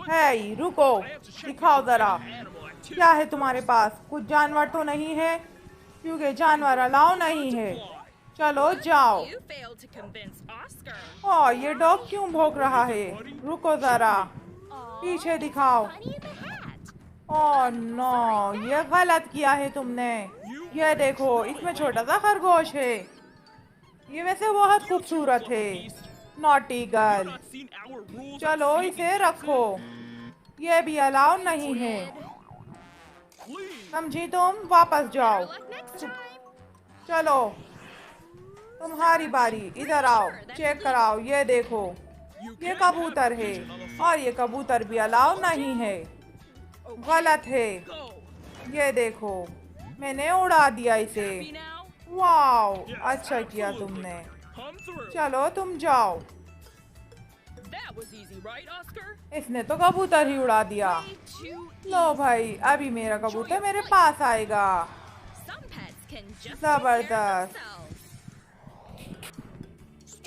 है रुको, दिखाओ जरा, क्या है तुम्हारे पास? कुछ जानवर तो नहीं है, क्योंकि जानवर अलाउ नहीं है। चलो जाओ। ओ ये डॉग क्यों भौंक रहा है? रुको जरा, पीछे दिखाओ। ओह नो, ये गलत किया है तुमने। ये देखो, इसमें छोटा सा खरगोश है। ये वैसे बहुत खूबसूरत है। नॉटी गर्ल, चलो इसे रखो। ये भी अलाउ नहीं है, समझी तुम? वापस जाओ। चलो, तुम्हारी बारी, इधर आओ, चेक कराओ। ये देखो, ये कबूतर है, और ये कबूतर भी अलाउ नहीं है, गलत है। ये देखो, मैंने उड़ा दिया इसे। वाओ, अच्छा किया तुमने। चलो तुम जाओ। इसने तो कबूतर ही उड़ा दिया। लो भाई, अभी मेरा कबूतर मेरे पास आएगा। जबरदस्त।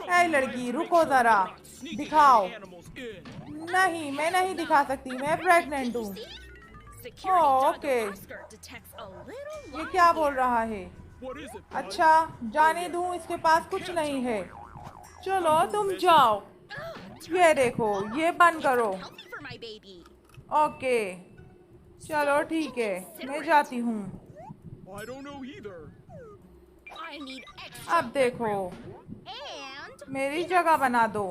ऐ लड़की, रुको जरा, दिखाओ। नहीं, मैं नहीं दिखा सकती, मैं प्रेग्नेंट हूँ। ओके, ये क्या बोल रहा है? अच्छा, जाने दूँ, इसके पास कुछ नहीं है। चलो तुम जाओ। ये देखो, ये बंद करो। ओके, चलो ठीक है, मैं जाती हूँ। अब देखो, मेरी जगह बना दो।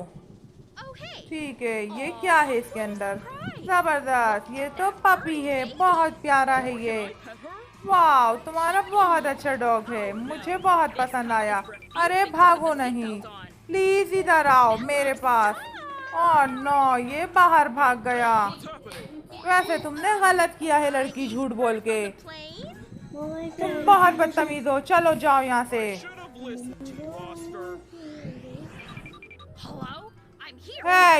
ठीक है, ये क्या है इसके अंदर? जबरदस्त, ये तो पपी है, बहुत प्यारा है ये। वाह, तुम्हारा बहुत अच्छा डॉग है, मुझे बहुत पसंद आया। अरे भागो नहीं, प्लीज इधर आओ मेरे पास। ओह नो, ये बाहर भाग गया। वैसे तुमने गलत किया है लड़की, झूठ बोल के। तुम बहुत बदतमीज हो, चलो जाओ यहाँ से। हे,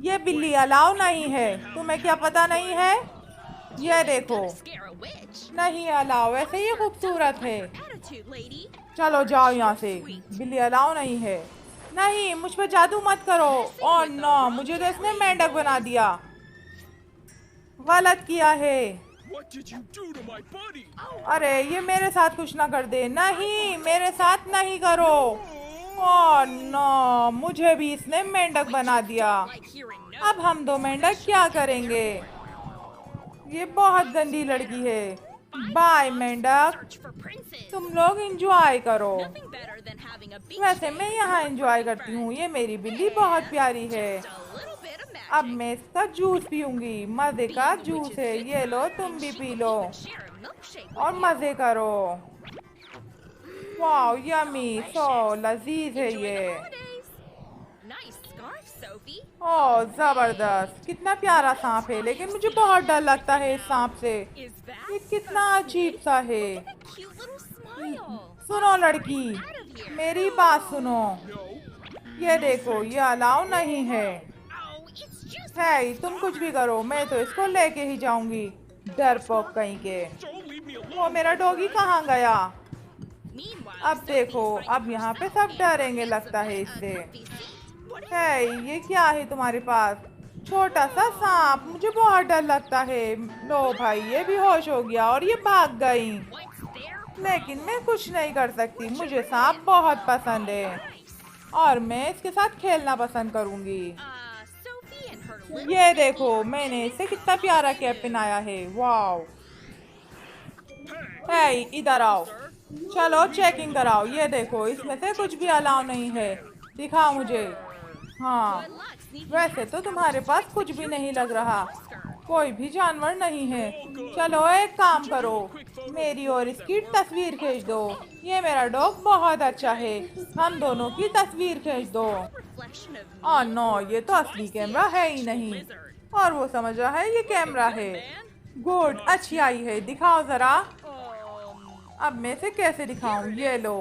ये बिल्ली अलाउ नहीं है, तुम्हें क्या पता नहीं है? ये देखो, नहीं अलाउ, वैसे ये खूबसूरत है। चलो जाओ यहाँ से, बिल्ली अलाउ नहीं है। नहीं, मुझ पे जादू मत करो। ओह नो, मुझे तो इसने मेंढक बना दिया। गलत किया है। अरे ये मेरे साथ कुछ ना कर दे। नहीं, मेरे साथ नहीं करो। ओह नो, मुझे भी इसने मेंढक बना दिया। अब हम दो मेंढक क्या करेंगे? ये बहुत गंदी लड़की है। बाय मेंढक, तुम लोग एंजॉय करो। वैसे मैं यहाँ एंजॉय करती हूँ, ये मेरी बिल्ली बहुत प्यारी है। अब मैं इसका जूस पीऊंगी, मजे का जूस है। ये लो, तुम भी पी लो और मजे करो। वाह, यमी, सो लजीज है ये। ओह जबरदस्त, कितना प्यारा सांप है, लेकिन मुझे बहुत डर लगता है इस सांप से। ये कितना अजीब सा है। सुनो लड़की, मेरी बात सुनो। ये देखो, ये अलाउ नहीं है। तुम कुछ भी करो, मैं तो इसको लेके ही जाऊंगी। डरपोक कहीं के। वो मेरा डॉगी कहाँ गया? अब देखो, अब यहाँ पे सब डरेंगे लगता है इससे। ये क्या है तुम्हारे पास? छोटा सा सांप, मुझे बहुत डर लगता है। लो भाई, ये भी होश हो गया और ये भाग गई। लेकिन मैं कुछ नहीं कर सकती, मुझे सांप बहुत पसंद है और मैं इसके साथ खेलना पसंद करूंगी। ये देखो, मैंने इसे कितना प्यारा कैप पहनाया है। वाओ। इधर आओ, चलो चेकिंग कराओ। ये देखो, इसमें से कुछ भी अलाउ नहीं है, दिखाओ मुझे। हाँ, वैसे तो तुम्हारे पास कुछ भी नहीं लग रहा, कोई भी जानवर नहीं है। चलो एक काम करो, मेरी और इसकी तस्वीर खींच दो। ये मेरा डॉग बहुत अच्छा है, हम दोनों की तस्वीर खींच दो। ओह नो, ये तो असली कैमरा है ही नहीं, और वो समझ रहा है ये कैमरा है। गुड, अच्छी आई है, दिखाओ जरा। अब मैं इसे कैसे दिखाऊं? ये लो।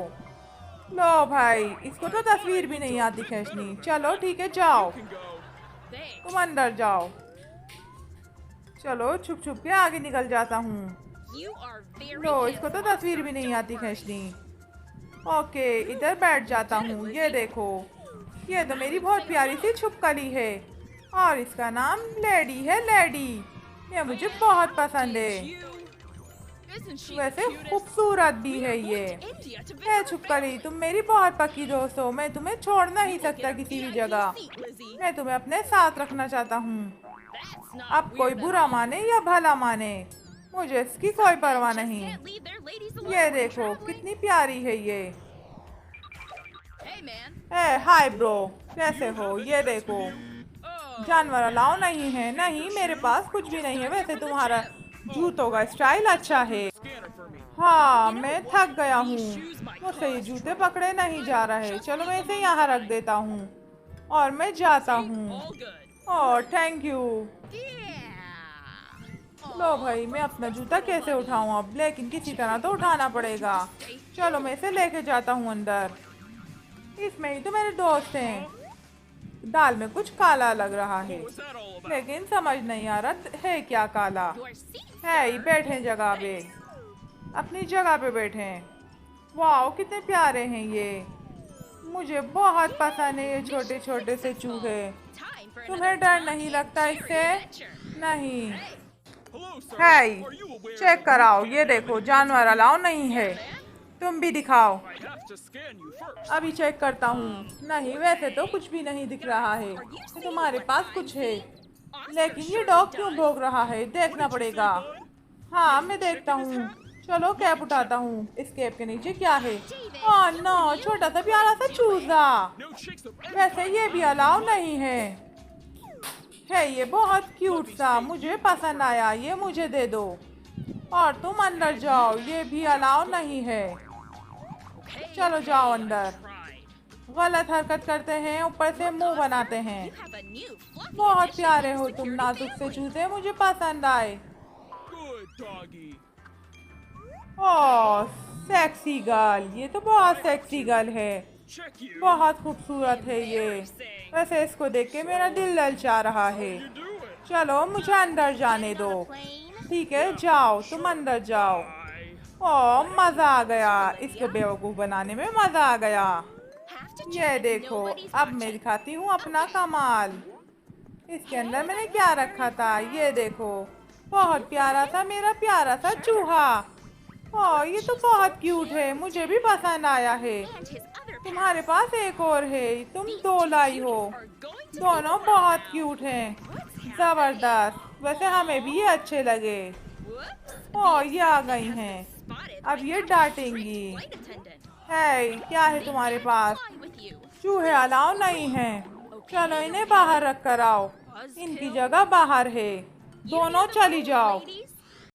लो भाई, इसको तो तस्वीर भी नहीं आती खींचनी। चलो ठीक है, जाओ तुम अंदर जाओ। चलो छुप छुप के आगे निकल जाता हूँ। लो, इसको तो तस्वीर भी नहीं आती खींचनी। ओके, इधर बैठ जाता हूँ। ये देखो, ये तो मेरी बहुत प्यारी सी छुपकली है। और इसका नाम लेडी है, लेडी। ये मुझे बहुत पसंद है। वैसे खूबसूरत भी है ये। है छुपकली, तुम मेरी बहुत पक्की दोस्त हो। मैं तुम्हें छोड़ नहीं सकता किसी भी जगह। मैं तुम्हें अपने साथ रखना चाहता हूँ। अब कोई बुरा माने या भला माने, मुझे इसकी कोई परवाह नहीं। ये देखो कितनी प्यारी है ये। हाय ब्रो, कैसे हो? ये देखो जानवर अलाउ नहीं है। नहीं, मेरे पास कुछ भी नहीं है। वैसे तुम्हारा जूतों का स्टाइल अच्छा है। हाँ, मैं थक गया हूँ। मुझसे ये जूते पकड़े नहीं जा रहे। चलो मैं इसे यहाँ रख देता हूँ और मैं जाता हूँ। Oh thank you. लो भाई, मैं अपना जूता कैसे उठाऊँ अब? लेकिन किसी तरह तो उठाना पड़ेगा। चलो मैं इसे लेके जाता हूँ अंदर। इसमें ही तो मेरे दोस्त हैं। दाल में कुछ काला लग रहा है, लेकिन समझ नहीं आ रहा है क्या काला है। ये बैठे जगह पे, अपनी जगह पे बैठे। वाह कितने प्यारे हैं ये। मुझे बहुत पसंद है ये छोटे छोटे से चूहे। तुम्हें डर नहीं लगता इससे? नहीं। है, चेक कराओ। ये देखो जानवर अलाउ नहीं है। तुम भी दिखाओ। अभी चेक करता हूँ। नहीं, वैसे तो कुछ भी नहीं दिख रहा है। तो तुम्हारे पास कुछ है, लेकिन ये डॉग क्यों भौंक रहा है? देखना पड़ेगा। हाँ मैं देखता हूँ। चलो कैप उठाता हूँ। इस कैप के नीचे क्या है? ओह नो, छोटा सा प्यारा सा चूजा। वैसे ये भी अलाउ नहीं है। ये बहुत क्यूट सा, मुझे पसंद आया। ये मुझे दे दो। और तुम अंदर जाओ, ये भी अलाउ नहीं है। चलो जाओ अंदर। गलत हरकत करते हैं, ऊपर से मुंह बनाते हैं। बहुत प्यारे हो तुम, नाजुक से चूजे मुझे पसंद आए। ओह सेक्सी गर्ल, ये तो बहुत सेक्सी गर्ल है। बहुत खूबसूरत है ये। वैसे इसको देख के मेरा दिल ललचा रहा है। चलो मुझे अंदर जाने दो। ठीक है जाओ, तुम अंदर जाओ। ओह मजा आ गया, इसको बेवकूफ बनाने में मजा आ गया। ये देखो, अब मैं दिखाती हूँ अपना कमाल। इसके अंदर मैंने क्या रखा था, ये देखो। बहुत प्यारा सा मेरा प्यारा सा चूहा। ओह ये तो बहुत क्यूट है, मुझे भी पसंद आया है। तुम्हारे पास एक और है, तुम दो लाई हो। दोनों बहुत क्यूट हैं। जबरदस्त। वैसे हमें भी ये अच्छे लगे। ओह ये आ गई हैं। अब ये डांटेंगी। है क्या है तुम्हारे पास? चूहे अलाउ नहीं हैं। चलो इन्हें बाहर रख कर आओ। इनकी जगह बाहर है। दोनों चली जाओ।